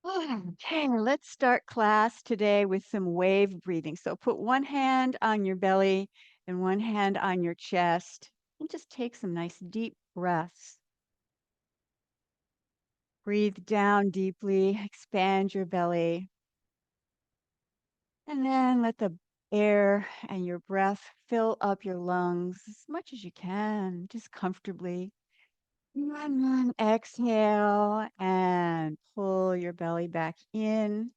Okay, let's start class today with some wave breathing. So put one hand on your belly and one hand on your chest and just take some nice deep breaths. Breathe down deeply, expand your belly, and then let the air and your breath fill up your lungs as much as you can, just comfortably. And then exhale and pull your belly back in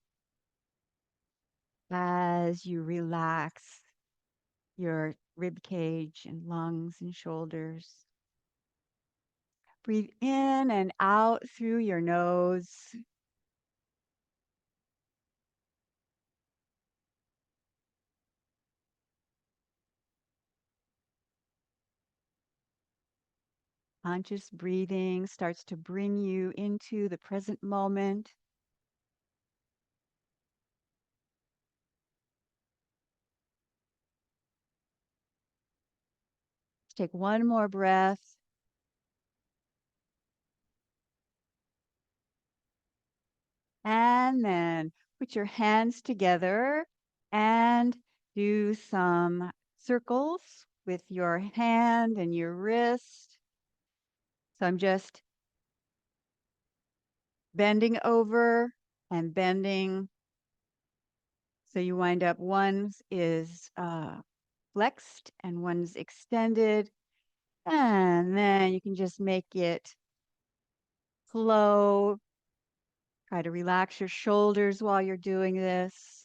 as you relax your rib cage and lungs and shoulders. Breathe in and out through your nose. Conscious breathing starts to bring you into the present moment. Take one more breath. And then put your hands together and do some circles with your hand and your wrist. So I'm just bending over and bending. So you wind up one is flexed and one's extended. And then you can just make it flow. Try to relax your shoulders while you're doing this.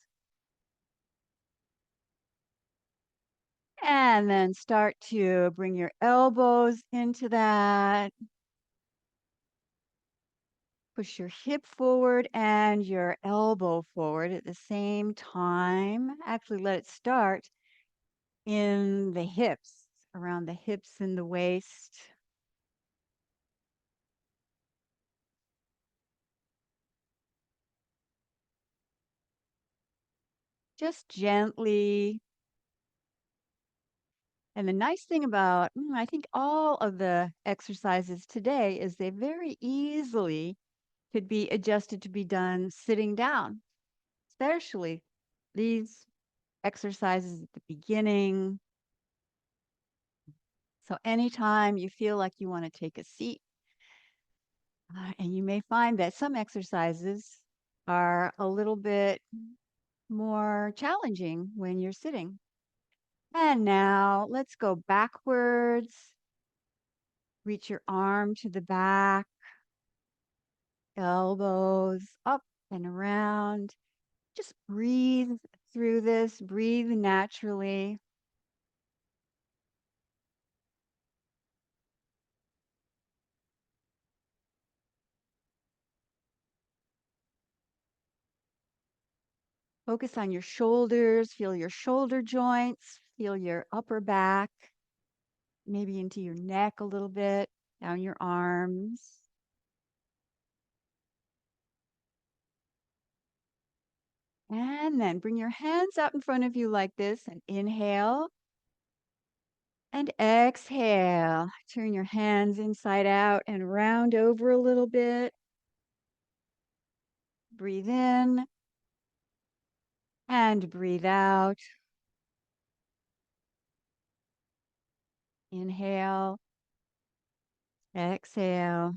And then start to bring your elbows into that. Push your hip forward and your elbow forward at the same time. Actually, let it start in the hips, around the hips and the waist. Just gently. And the nice thing about, I think all of the exercises today is they very easily could be adjusted to be done sitting down, especially these exercises at the beginning. So anytime you feel like you want to take a seat, and you may find that some exercises are a little bit more challenging when you're sitting. And now let's go backwards. Reach your arm to the back, elbows up and around. Just breathe through this, breathe naturally. Focus on your shoulders, feel your shoulder joints, feel your upper back, maybe into your neck a little bit, down your arms. And then bring your hands out in front of you like this and inhale and exhale. Turn your hands inside out and round over a little bit. Breathe in and breathe out. Inhale, exhale.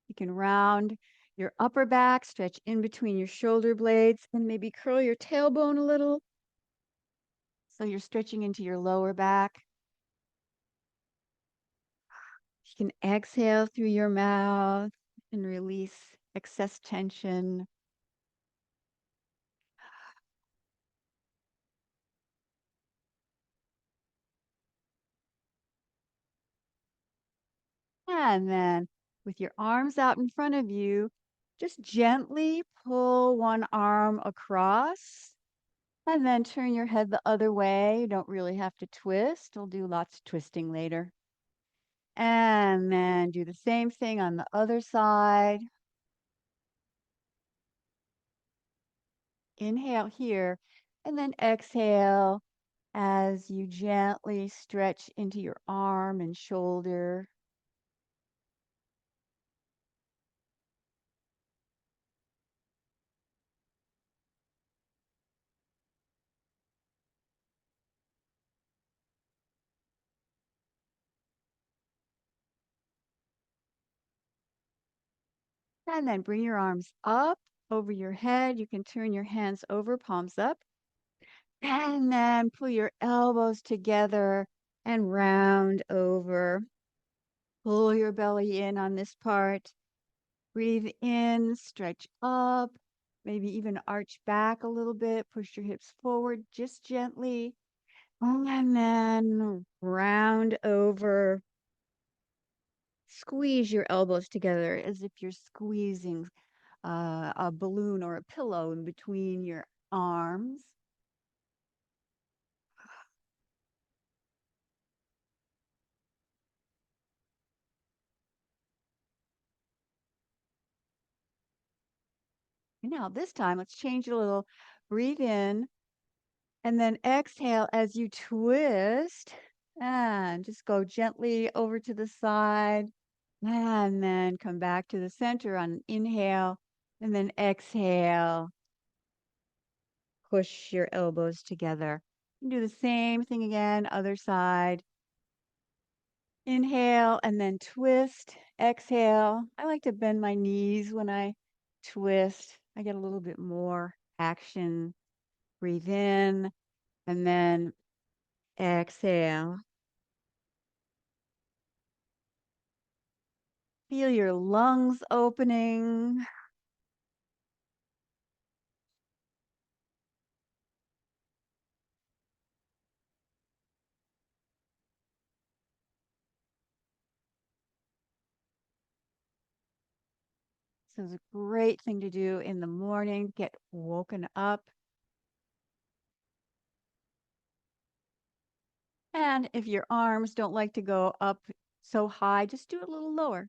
You can round your upper back, stretch in between your shoulder blades, and maybe curl your tailbone a little. So you're stretching into your lower back. You can exhale through your mouth and release excess tension. And then with your arms out in front of you, just gently pull one arm across and then turn your head the other way. You don't really have to twist. We'll do lots of twisting later. And then do the same thing on the other side. Inhale here, and then exhale as you gently stretch into your arm and shoulder. And then bring your arms up over your head. You can turn your hands over, palms up. And then pull your elbows together and round over. Pull your belly in on this part. Breathe in, stretch up, maybe even arch back a little bit. Push your hips forward just gently. And then round over. Squeeze your elbows together as if you're squeezing a balloon or a pillow in between your arms. And now this time, let's change it a little. Breathe in and then exhale as you twist and just go gently over to the side and then come back to the center on an inhale and then exhale. Push your elbows together. And do the same thing again, other side. Inhale and then twist. Exhale. I like to bend my knees when I twist. I get a little bit more action. Breathe in and then exhale. Feel your lungs opening. This is a great thing to do in the morning. Get woken up. And if your arms don't like to go up so high, just do it a little lower.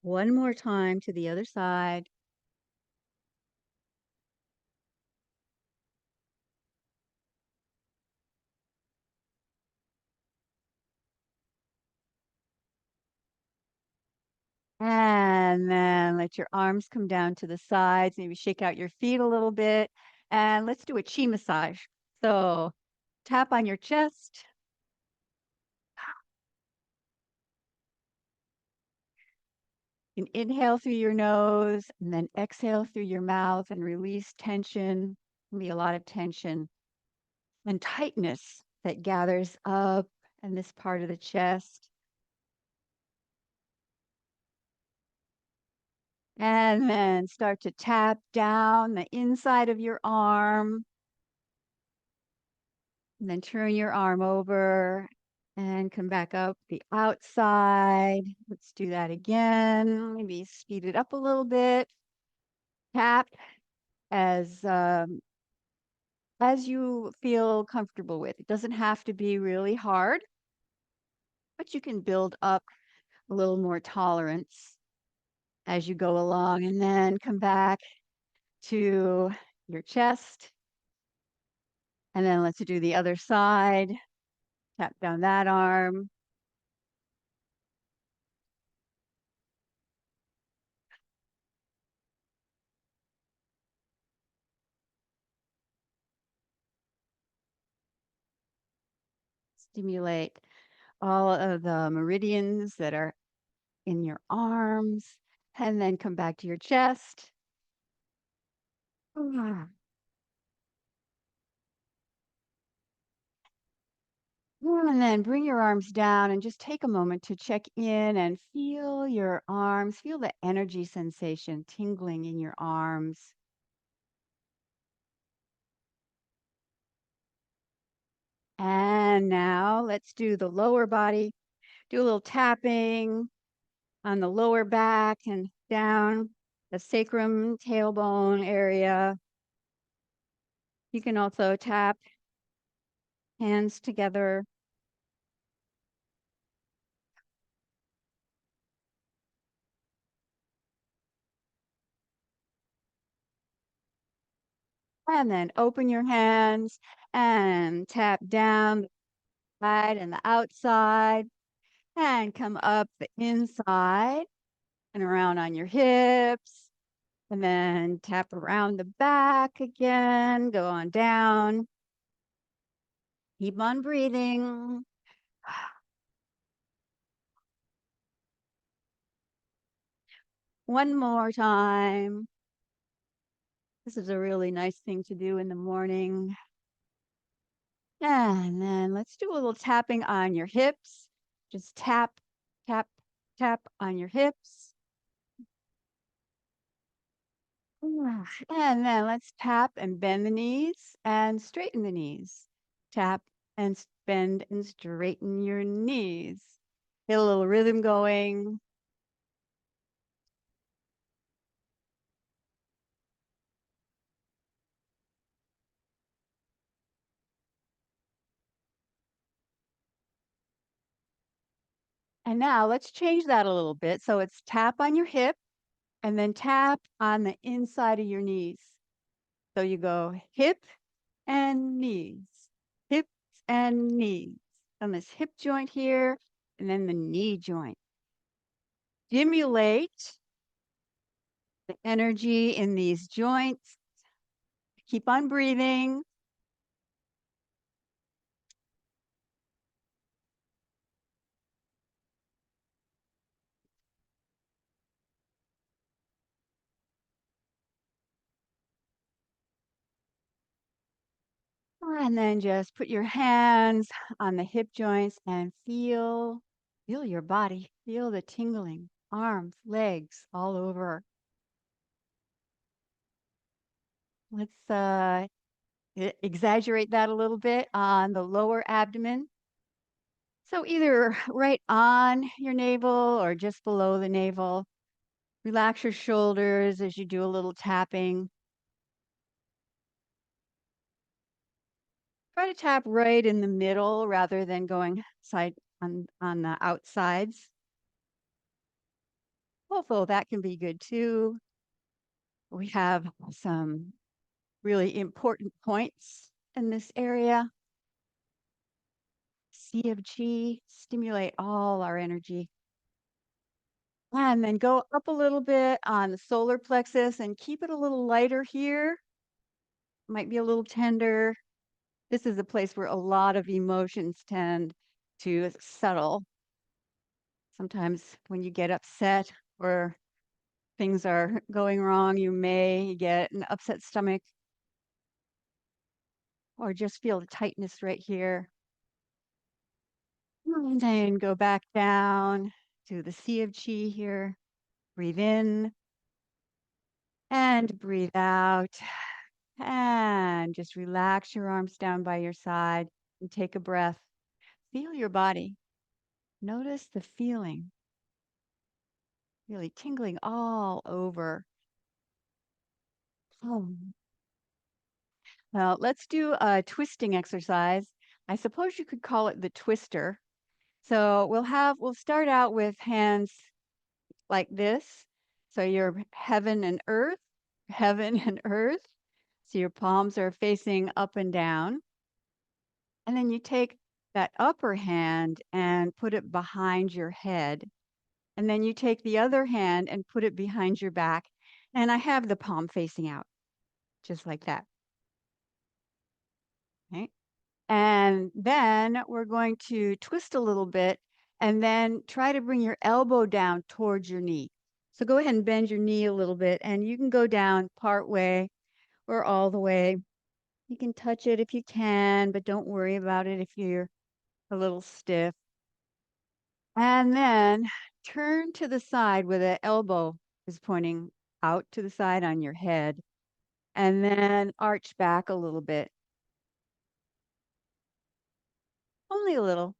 One more time to the other side. And then let your arms come down to the sides. Maybe shake out your feet a little bit. And let's do a chi massage. So tap on your chest. And inhale through your nose and then exhale through your mouth and release tension. Be a lot of tension and tightness that gathers up in this part of the chest. And then start to tap down the inside of your arm. And then turn your arm over and come back up the outside. Let's do that again. Maybe speed it up a little bit. Tap as you feel comfortable with. It doesn't have to be really hard, but you can build up a little more tolerance as you go along and then come back to your chest. And then let's do the other side. Tap down that arm. Stimulate all of the meridians that are in your arms, and then come back to your chest. Ah. And then bring your arms down and just take a moment to check in and feel your arms, feel the energy sensation tingling in your arms. And now let's do the lower body. Do a little tapping on the lower back and down the sacrum, tailbone area. You can also tap hands together. And then open your hands and tap down the side and the outside and come up the inside and around on your hips. And then tap around the back again, go on down. Keep on breathing. One more time. This is a really nice thing to do in the morning. And then let's do a little tapping on your hips. Just tap, tap, tap on your hips. And then let's tap and bend the knees and straighten the knees. Tap and bend and straighten your knees. Get a little rhythm going. And now let's change that a little bit. So it's tap on your hip and then tap on the inside of your knees. So you go hip and knees, hips and knees on this hip joint here, and then the knee joint. Stimulate the energy in these joints. Keep on breathing. And then just put your hands on the hip joints and feel your body. Feel the tingling, arms, legs, all over. Let's exaggerate that a little bit on the lower abdomen. So either right on your navel or just below the navel. Relax your shoulders as you do a little tapping. Try to tap right in the middle rather than going side on the outsides. Although that can be good too. We have some really important points in this area. C of G, stimulate all our energy. And then go up a little bit on the solar plexus and keep it a little lighter here. Might be a little tender. This is a place where a lot of emotions tend to settle. Sometimes when you get upset or things are going wrong, you may get an upset stomach or just feel the tightness right here. And then go back down to the Sea of Chi here. Breathe in and breathe out. And just relax your arms down by your side and take a breath. Feel your body. Notice the feeling, really tingling all over. Oh. Well, let's do a twisting exercise. I suppose you could call it the twister. So we'll start out with hands like this. So you're heaven and earth, heaven and earth. So your palms are facing up and down. And then you take that upper hand and put it behind your head. And then you take the other hand and put it behind your back. And I have the palm facing out, just like that. Okay. And then we're going to twist a little bit and then try to bring your elbow down towards your knee. So go ahead and bend your knee a little bit and you can go down part way or all the way. You can touch it if you can, but don't worry about it if you're a little stiff. And then turn to the side where the elbow is pointing out to the side on your head. And then arch back a little bit, only a little.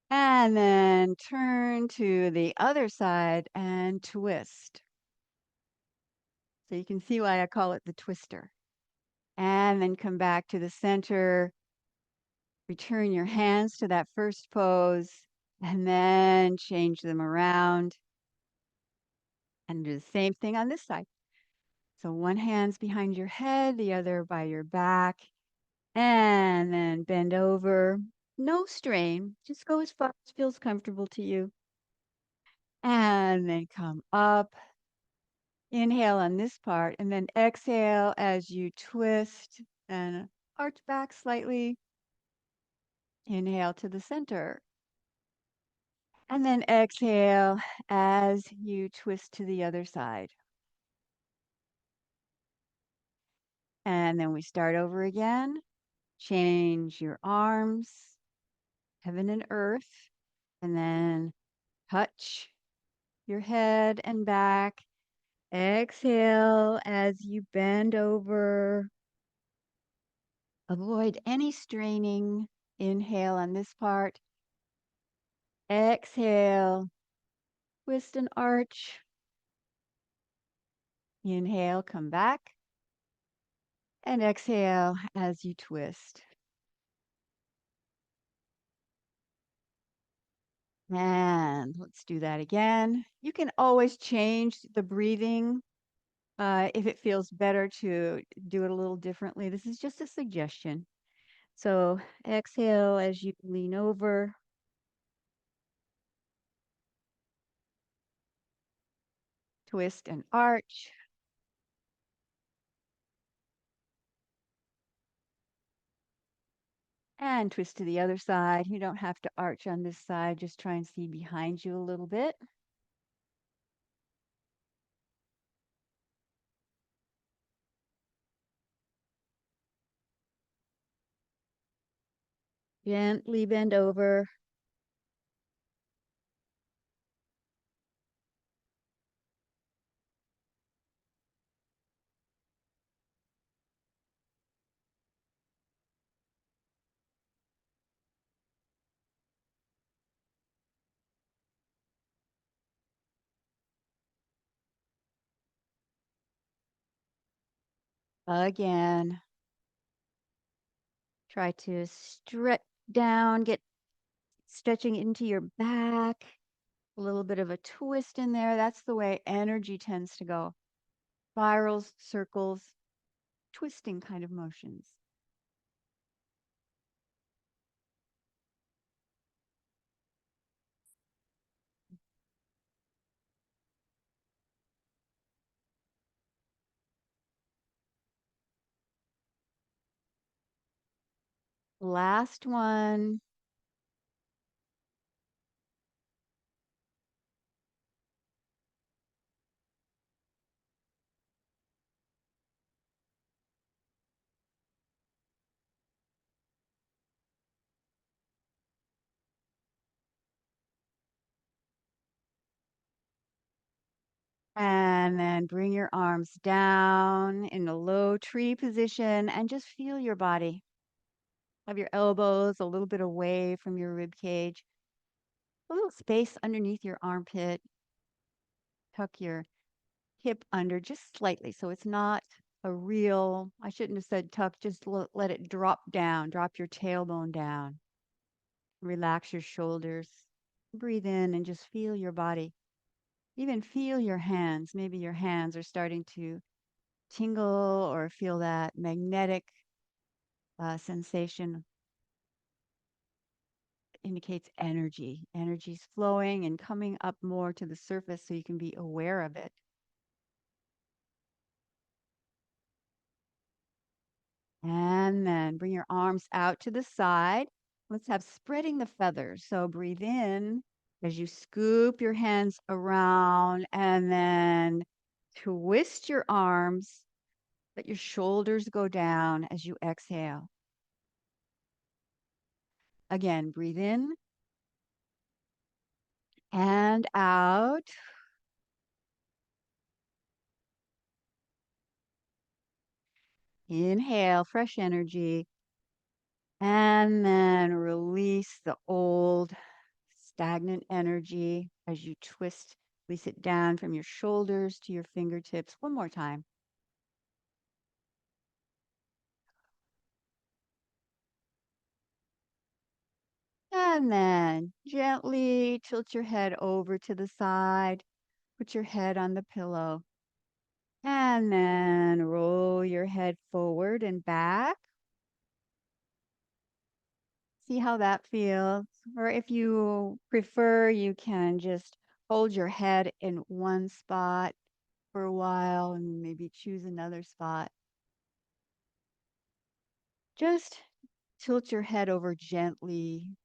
And then turn to the other side and twist. So you can see why I call it the twister. And then come back to the center. Return your hands to that first pose and then change them around and do the same thing on this side. So one hand's behind your head, the other by your back, and then bend over. No strain, just go as far as feels comfortable to you. And then come up. Inhale on this part, and then exhale as you twist and arch back slightly. Inhale to the center. And then exhale as you twist to the other side. And then we start over again. Change your arms, heaven and earth, and then touch your head and back. Exhale as you bend over. Avoid any straining. Inhale on this part. Exhale, twist and arch. Inhale, come back. And exhale as you twist. And let's do that again. You can always change the breathing if it feels better to do it a little differently. This is just a suggestion. So exhale as you lean over. Twist and arch. And twist to the other side. You don't have to arch on this side. Just try and see behind you a little bit. Gently bend over. Again. Try to stretch down, get stretching into your back. A little bit of a twist in there. That's the way energy tends to go. Spirals, circles, twisting kind of motions. Last one. And then bring your arms down in a low tree position and just feel your body. Have your elbows a little bit away from your rib cage, a little space underneath your armpit. Tuck your hip under just slightly so it's not a real, I shouldn't have said tuck, just let it drop down, drop your tailbone down. Relax your shoulders. Breathe in and just feel your body. Even feel your hands. Maybe your hands are starting to tingle or feel that magnetic sensation. Indicates energy. Energy's flowing and coming up more to the surface so you can be aware of it. And then bring your arms out to the side. Let's have spreading the feathers. So breathe in as you scoop your hands around and then twist your arms. Let your shoulders go down as you exhale. Again, breathe in and out. Inhale, fresh energy. And then release the old stagnant energy as you twist, release it down from your shoulders to your fingertips. One more time. And then gently tilt your head over to the side. Put your head on the pillow. And then roll your head forward and back. See how that feels. Or if you prefer, you can just hold your head in one spot for a while and maybe choose another spot. Just tilt your head over gently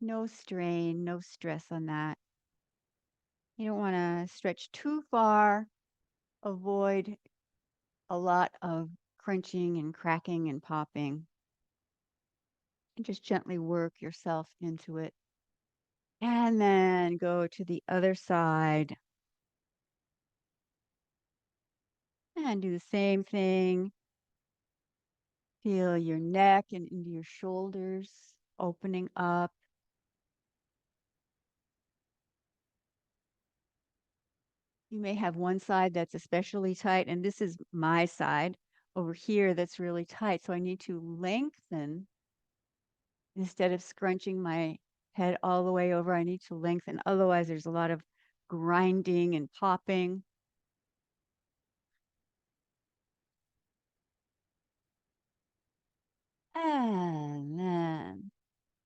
No strain, no stress on that. You don't want to stretch too far. Avoid a lot of crunching and cracking and popping. And just gently work yourself into it. And then go to the other side and do the same thing. Feel your neck and into your shoulders opening up. You may have one side that's especially tight, and this is my side over here that's really tight. So I need to lengthen instead of scrunching my head all the way over. I need to lengthen. Otherwise, there's a lot of grinding and popping. And then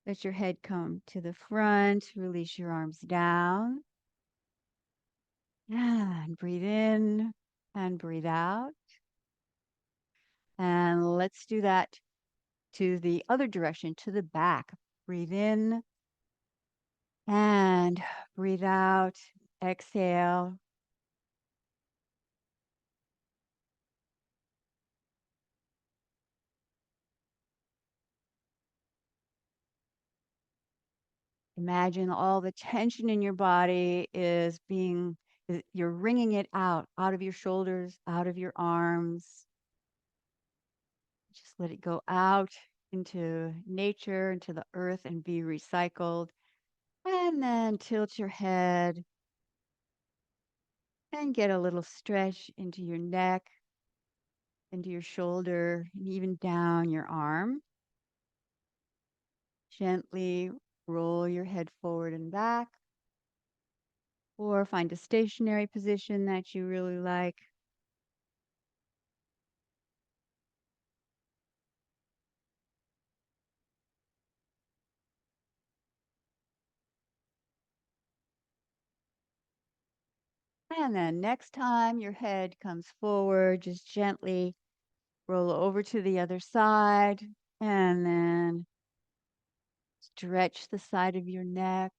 let your head come to the front. Release your arms down. And breathe in and breathe out. And let's do that to the other direction, to the back. Breathe in and breathe out. Exhale. Imagine all the tension in your body you're wringing it out of your shoulders, out of your arms. Just let it go out into nature, into the earth, and be recycled. And then tilt your head and get a little stretch into your neck, into your shoulder, and even down your arm. Gently roll your head forward and back, or find a stationary position that you really like. And then next time your head comes forward, just gently roll over to the other side and then stretch the side of your neck.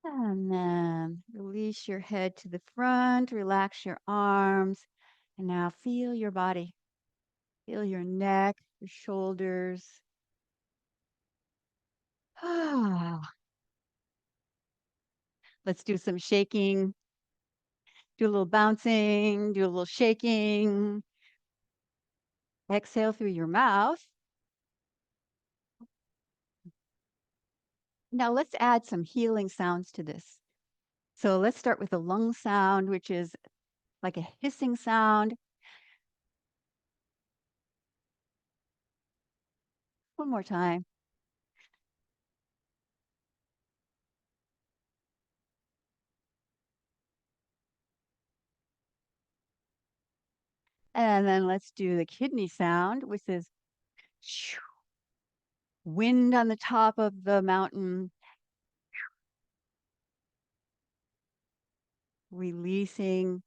And then release your head to the front, relax your arms, and now feel your body. Feel your neck, your shoulders. Let's do some shaking, do a little bouncing, do a little shaking. Exhale through your mouth. Now let's add some healing sounds to this. So let's start with the lung sound, which is like a hissing sound. One more time. And then let's do the kidney sound, which is wind on the top of the mountain, releasing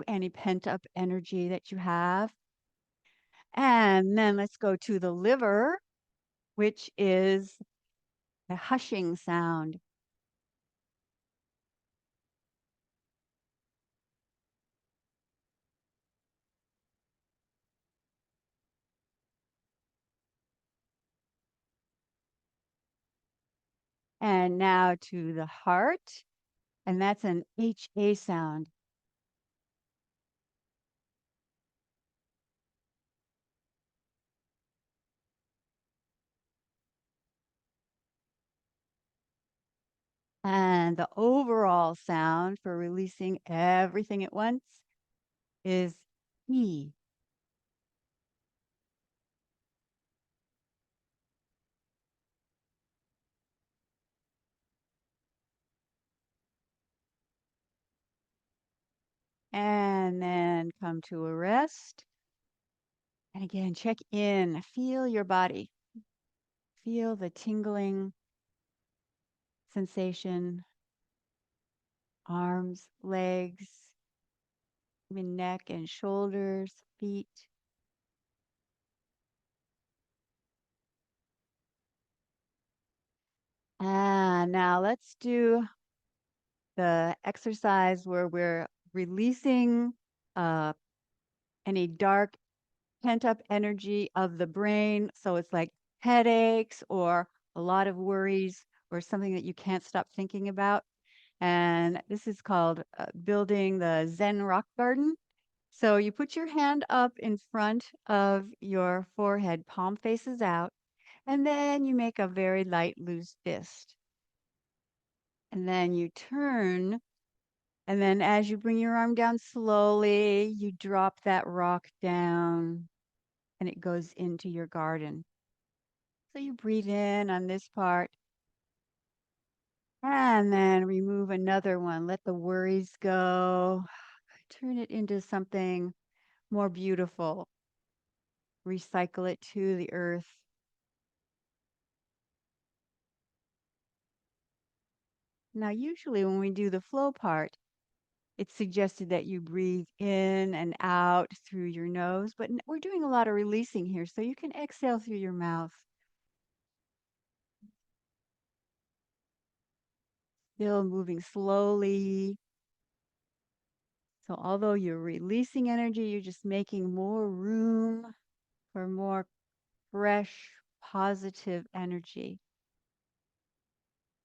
any pent up energy that you have. And then let's go to the liver, which is a hushing sound. And now to the heart, and that's an HA sound. And the overall sound for releasing everything at once is E. and then come to a rest. And again, check in, feel your body, feel the tingling sensation, arms, legs, even neck and shoulders, feet. And now let's do the exercise where we're releasing uh, any dark pent up energy of the brain. So it's like headaches or a lot of worries or something that you can't stop thinking about. And this is called building the Zen rock garden. So you put your hand up in front of your forehead, palm faces out, and then you make a very light, loose fist. And then you turn. And then as you bring your arm down slowly, you drop that rock down and it goes into your garden. So you breathe in on this part and then remove another one. Let the worries go. Turn it into something more beautiful. Recycle it to the earth. Now, usually when we do the flow part, it's suggested that you breathe in and out through your nose, but we're doing a lot of releasing here, so you can exhale through your mouth. Still moving slowly. So although you're releasing energy, you're just making more room for more fresh, positive energy.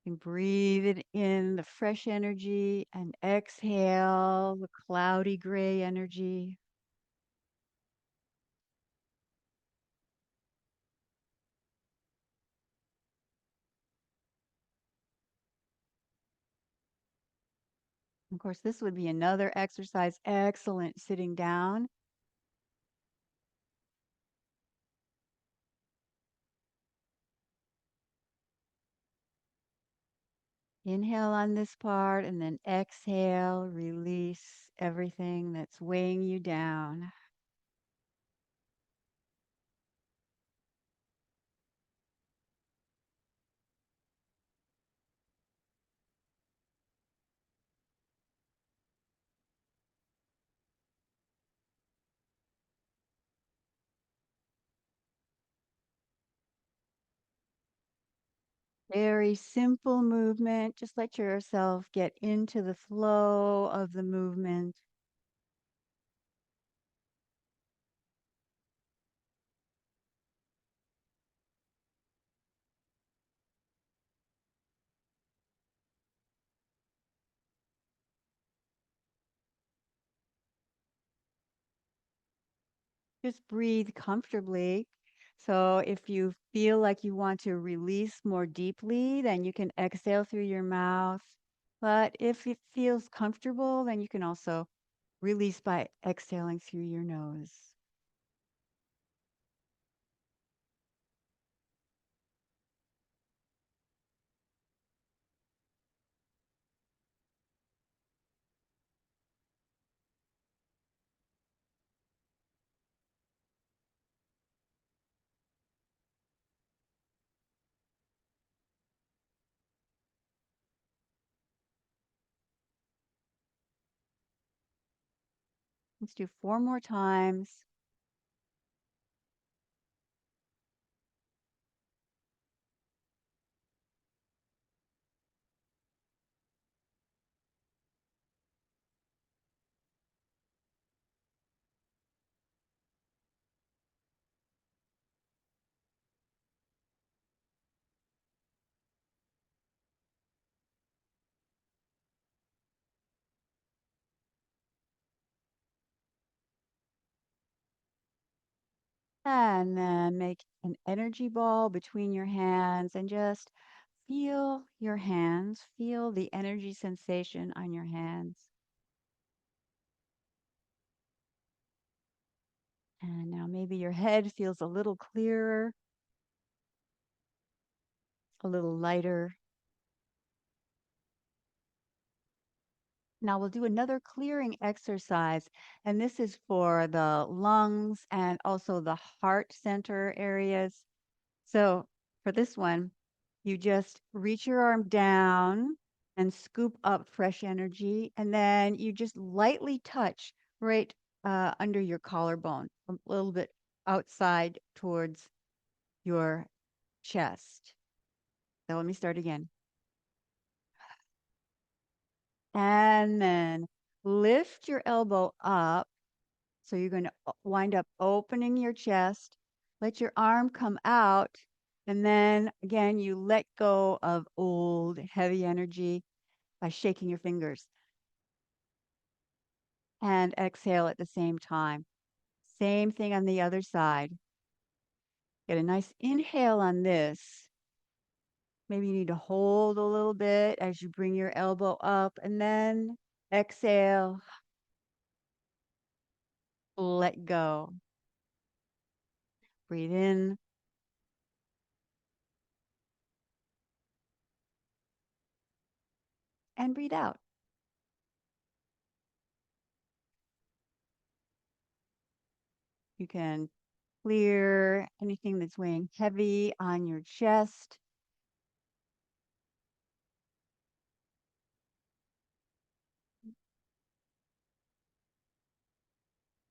And breathe it in the fresh energy and exhale the cloudy gray energy. Of course, this would be another exercise. Excellent sitting down. Inhale on this part and then exhale, release everything that's weighing you down. Very simple movement. Just let yourself get into the flow of the movement. Just breathe comfortably. So if you feel like you want to release more deeply, then you can exhale through your mouth. But if it feels comfortable, then you can also release by exhaling through your nose. Let's do 4 more times. And then make an energy ball between your hands and just feel your hands, feel the energy sensation on your hands. And now maybe your head feels a little clearer, a little lighter. Now we'll do another clearing exercise, and this is for the lungs and also the heart center areas. So for this one, you just reach your arm down and scoop up fresh energy, and then you just lightly touch right under your collarbone, a little bit outside towards your chest. So let me start again. And then lift your elbow up. So you're going to wind up opening your chest, let your arm come out, and then again, you let go of old, heavy energy by shaking your fingers and exhale at the same time. Same thing on the other side. Get a nice inhale on this. Maybe you need to hold a little bit as you bring your elbow up and then exhale, let go. Breathe in and breathe out. You can clear anything that's weighing heavy on your chest.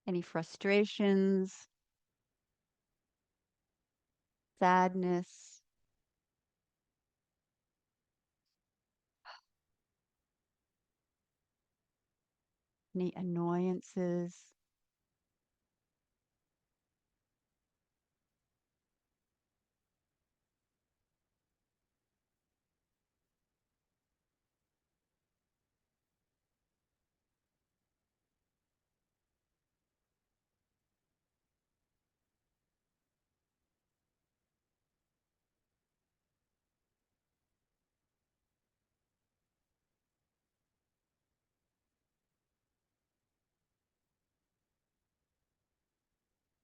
Any frustrations, sadness, any annoyances.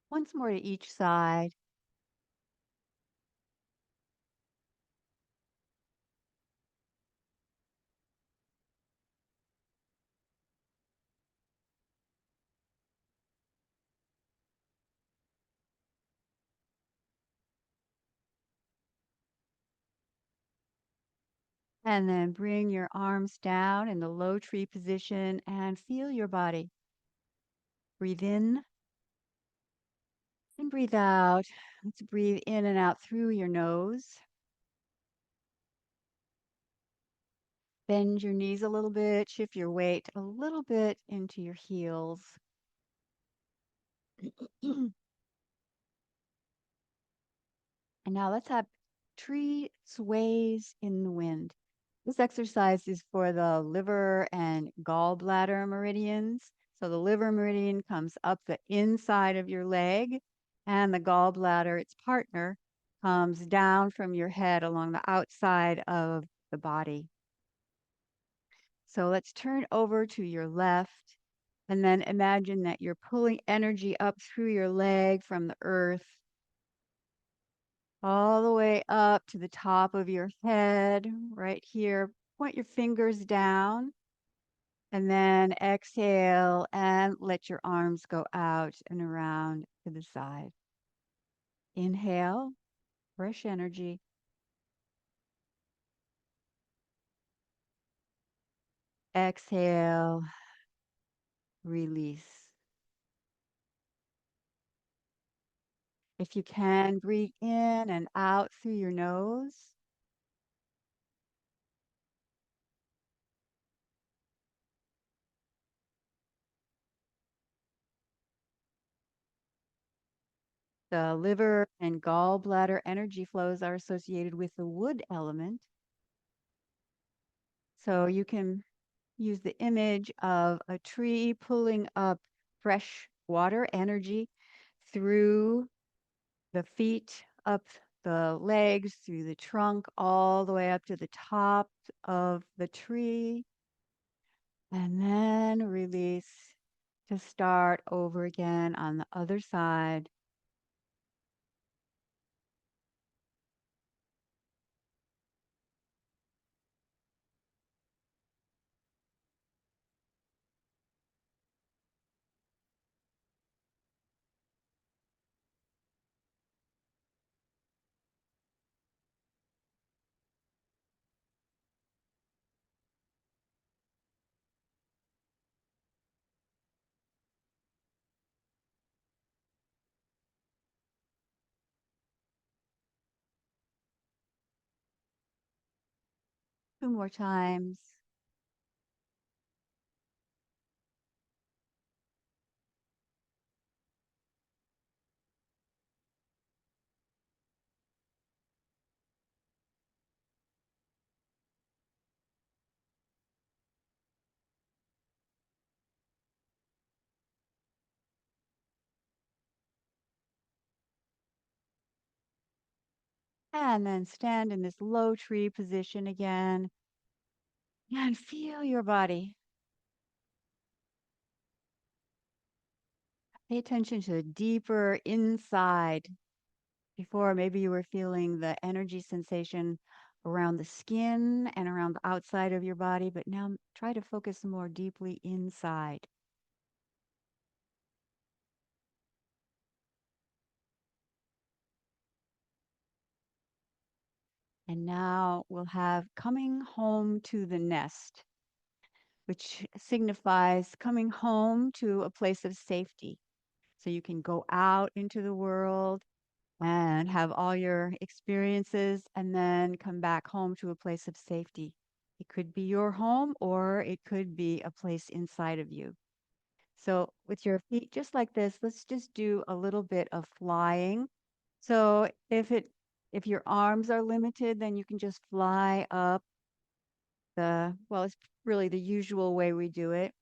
Once more to each side. And then bring your arms down in the low tree position and feel your body. Breathe in and breathe out. Let's breathe in and out through your nose. Bend your knees a little bit, shift your weight a little bit into your heels. And now let's have tree sways in the wind. This exercise is for the liver and gallbladder meridians. So the liver meridian comes up the inside of your leg, and the gallbladder, its partner, comes down from your head along the outside of the body. So let's turn over to your left, and then imagine that you're pulling energy up through your leg from the earth all the way up to the top of your head, right here. Point your fingers down and then exhale and let your arms go out and around to the side. Inhale, fresh energy. Exhale, release. If you can, breathe in and out through your nose. The liver and gallbladder energy flows are associated with the wood element. So you can use the image of a tree pulling up fresh water energy through the feet, up the legs, through the trunk, all the way up to the top of the tree. And then release to start over again on the other side. 2 more times. And then stand in this low tree position again and feel your body. Pay attention to the deeper inside. Before, maybe you were feeling the energy sensation around the skin and around the outside of your body, but now try to focus more deeply inside. And now we'll have coming home to the nest, which signifies coming home to a place of safety. So you can go out into the world and have all your experiences and then come back home to a place of safety. It could be your home or it could be a place inside of you. So with your feet just like this, let's just do a little bit of flying. So if your arms are limited, then you can just fly up well, it's really the usual way we do it,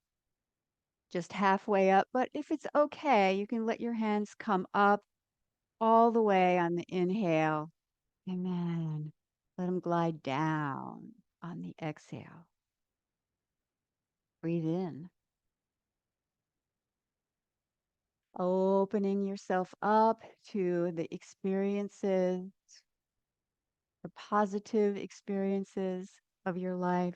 just halfway up. But if it's okay, you can let your hands come up all the way on the inhale and then let them glide down on the exhale. Breathe in, opening yourself up to the experiences, the positive experiences of your life.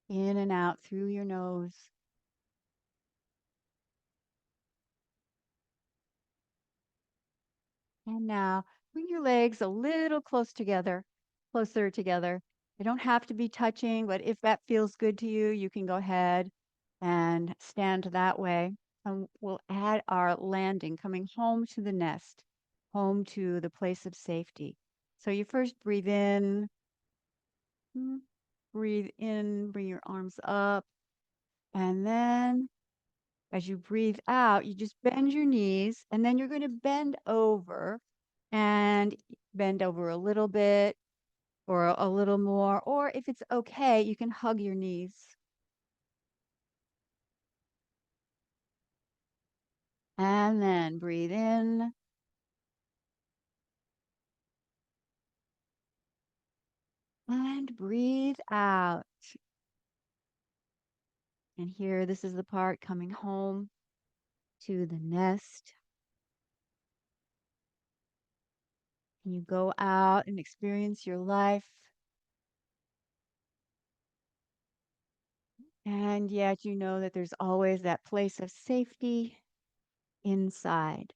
In and out through your nose. And now bring your legs a little closer together. They don't have to be touching, but if that feels good to you, you can go ahead and stand that way. And we'll add our landing, coming home to the nest, home to the place of safety. So you first mm, breathe in, bring your arms up, and then as you breathe out, you just bend your knees, and then you're going to and bend over a little bit or a little more, or if it's okay, you can hug your knees. And then breathe in and breathe out. And here, this is the part coming home to the nest. And you go out and experience your life. And yet you know that there's always that place of safety inside.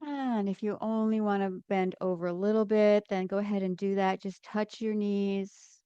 And if you only want to bend over a little bit, then go ahead and do that. Just touch your knees.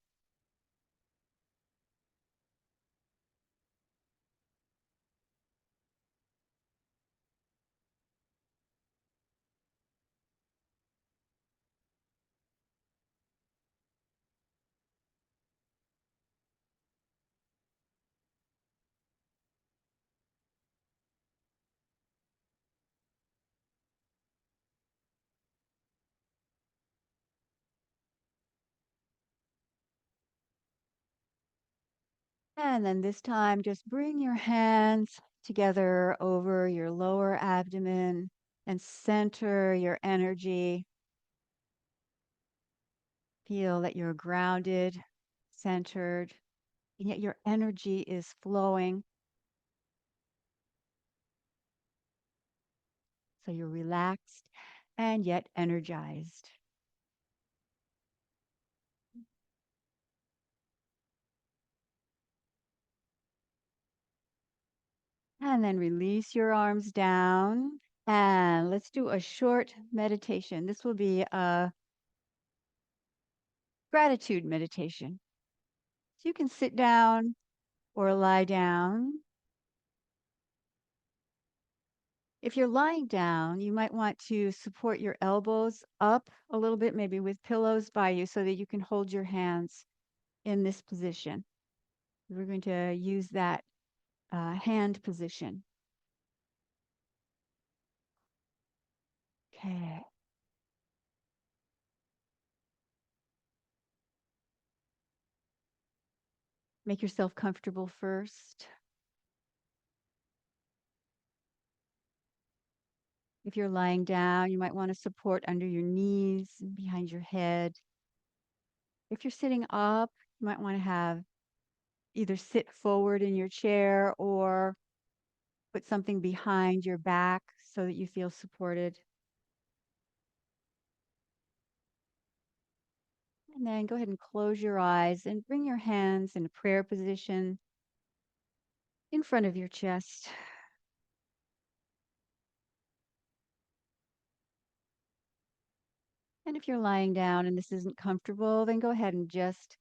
And then this time, just bring your hands together over your lower abdomen and center your energy. Feel that you're grounded, centered, and yet your energy is flowing. So you're relaxed and yet energized. And then release your arms down. And let's do a short meditation. This will be a gratitude meditation. So you can sit down or lie down. If you're lying down, you might want to support your elbows up a little bit, maybe with pillows by you, so that you can hold your hands in this position. We're going to use that hand position. Okay. Make yourself comfortable first. If you're lying down, you might want to support under your knees and behind your head. If you're sitting up, you might want to have either sit forward in your chair or put something behind your back so that you feel supported. And then go ahead and close your eyes and bring your hands in a prayer position in front of your chest. And if you're lying down and this isn't comfortable, then go ahead and just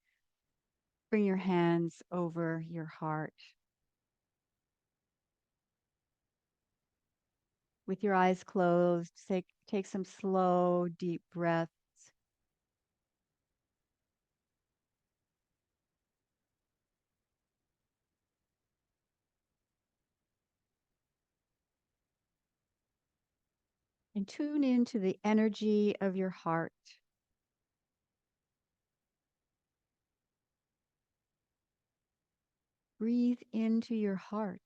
bring your hands over your heart. With your eyes closed, take some slow, deep breaths. And tune into the energy of your heart. Breathe into your heart.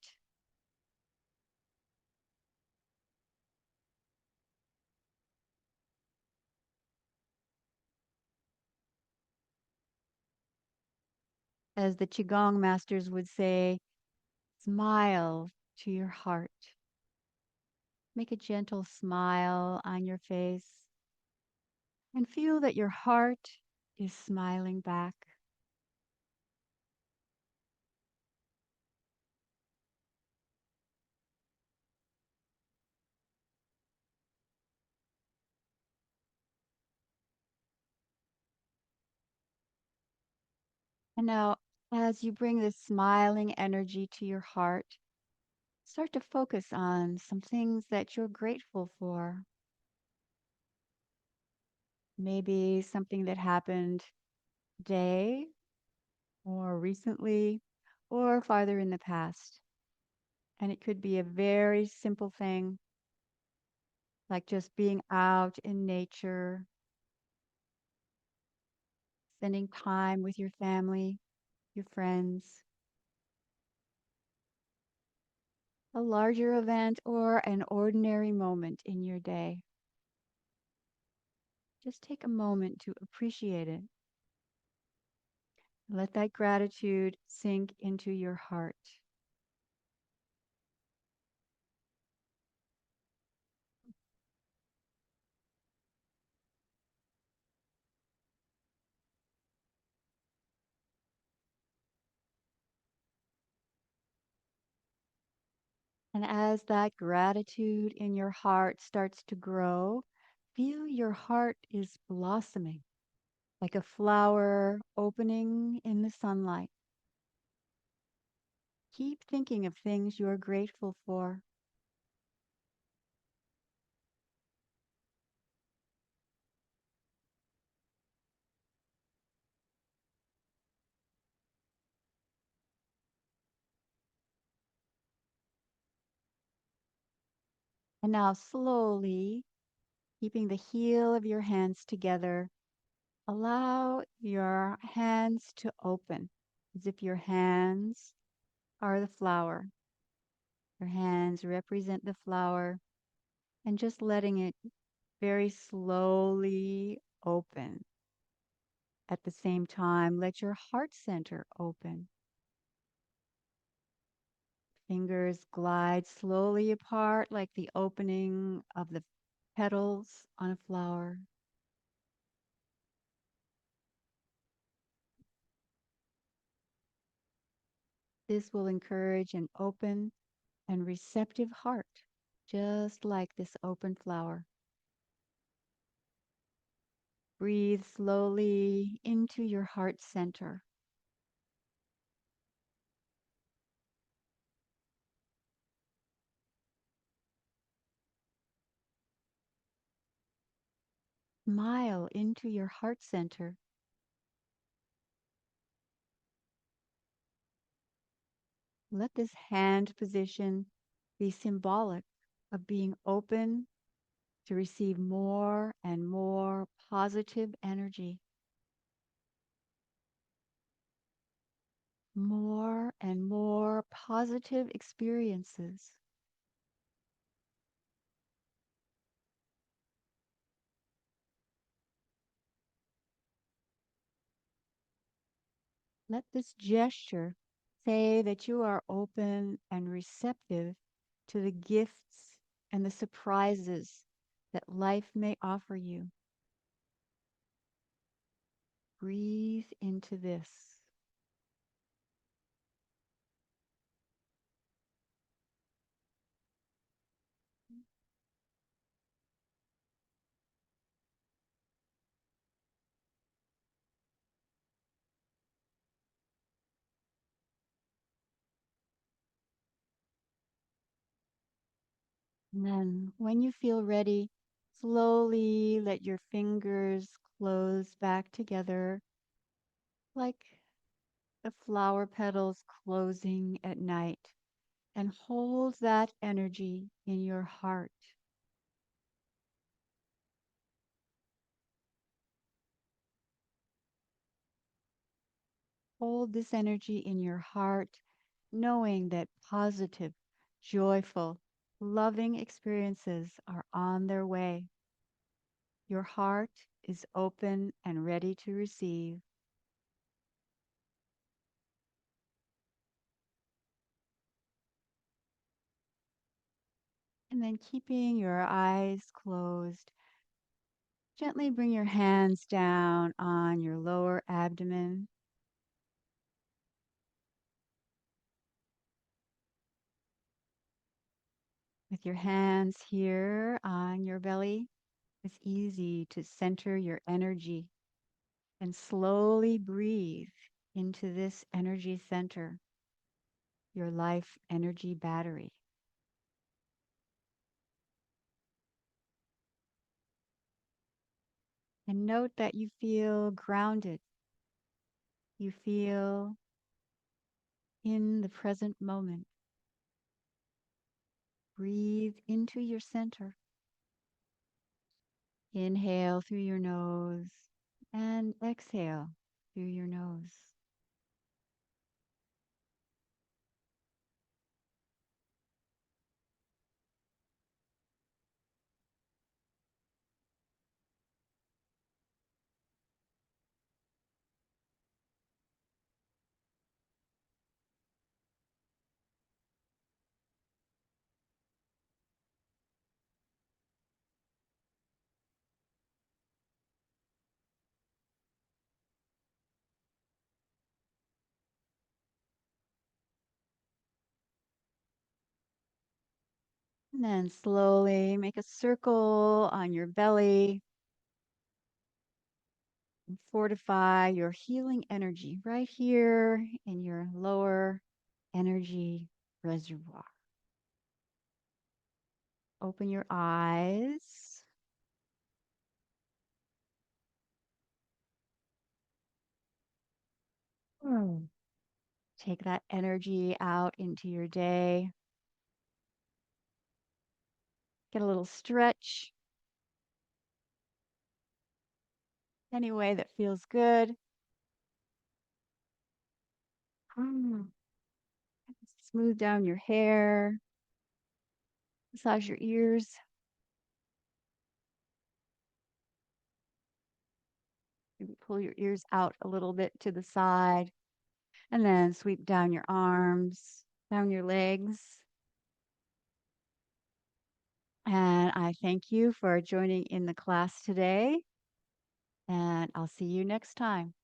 As the Qigong masters would say, smile to your heart. Make a gentle smile on your face and feel that your heart is smiling back. And now, as you bring this smiling energy to your heart, start to focus on some things that you're grateful for. Maybe something that happened today or recently or farther in the past. And it could be a very simple thing like just being out in nature, spending time with your family, your friends, a larger event, or an ordinary moment in your day. Just take a moment to appreciate it. Let that gratitude sink into your heart. And as that gratitude in your heart starts to grow, feel your heart is blossoming like a flower opening in the sunlight. Keep thinking of things you're grateful for. And now slowly, keeping the heel of your hands together, allow your hands to open as if your hands are the flower. Your hands represent the flower and just letting it very slowly open. At the same time, let your heart center open. Fingers glide slowly apart like the opening of the petals on a flower. This will encourage an open and receptive heart, just like this open flower. Breathe slowly into your heart center. Smile into your heart center. Let this hand position be symbolic of being open to receive more and more positive energy, more and more positive experiences. Let this gesture say that you are open and receptive to the gifts and the surprises that life may offer you. Breathe into this. And then, when you feel ready, slowly let your fingers close back together like the flower petals closing at night, and hold that energy in your heart. Hold this energy in your heart, knowing that positive, joyful, loving experiences are on their way. Your heart is open and ready to receive. And then, keeping your eyes closed, gently bring your hands down on your lower abdomen. With your hands here on your belly, it's easy to center your energy and slowly breathe into this energy center, your life energy battery. And note that you feel grounded. You feel in the present moment. Breathe into your center. Inhale through your nose and exhale through your nose. And then slowly make a circle on your belly and fortify your healing energy right here in your lower energy reservoir. Open your eyes. Mm. Take that energy out into your day. Get a little stretch any way that feels good. Mm. Smooth down your hair, massage your ears. Maybe pull your ears out a little bit to the side, and then sweep down your arms, down your legs. And I thank you for joining in the class today, and I'll see you next time.